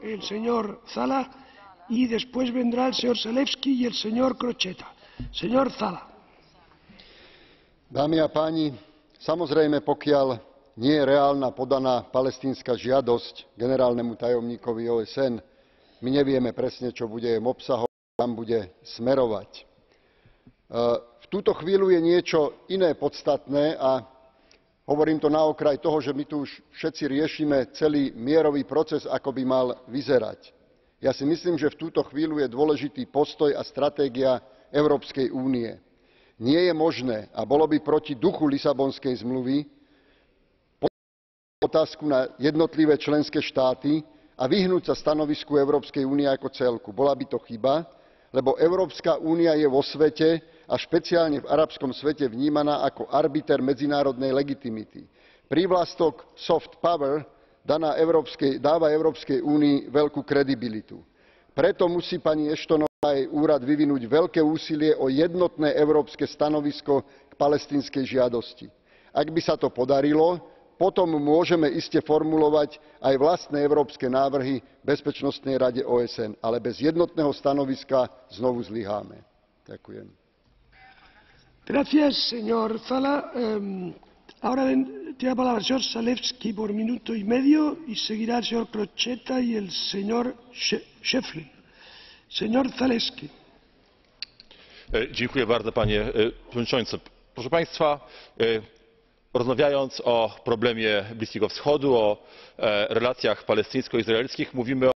el señor Zala y después vendrá el señor Zalewski y el señor Crocetta. Señor Zala. Dámy a páni, samozrejme, pokiaľ nie je reálna podaná palestínska žiadosť generálnemu tajomníkovi OSN, my nevieme presne, čo bude jej obsahom, kam bude smerovať. V túto chvíľu je niečo iné podstatné a hovorím to na okraj toho, že my tu už všetci riešime celý mierový proces, ako by mal vyzerať. Ja si myslím, že v túto chvíľu je dôležitý postoj a stratégia Európskej únie. Nie je možné a bolo by proti duchu Lisabonskej zmluvy otázku na jednotlivé členské štáty a vyhnúť sa stanovisku Európskej únie ako celku. Bola by to chyba, lebo Európska únia je vo svete a špeciálne v arabskom svete vnímaná ako arbiter medzinárodnej legitimity. Prívlastok soft power dáva Európskej únii veľkú kredibilitu. Preto musí pani Ashtonová a jej úrad vyvinúť veľké úsilie o jednotné európske stanovisko k palestínskej žiadosti. Ak by sa to podarilo, potom môžeme iste formulovať aj vlastné európske návrhy v Bezpečnostnej rade OSN, ale bez jednotného stanoviska znovu zlyháme. Ďakujem. Gracias, señor Zala. Ahora tiene la palabra el señor Zalewski por minuto y medio y seguirá el señor Crocetta y el señor Schäfflin. Señor Zalewski. Dziękuję bardzo, panie przewodniczący. Proszę państwa, rozmawiając o problemie Bliskiego Wschodu, o relacjach palestyńsko-izraelskich, mówimy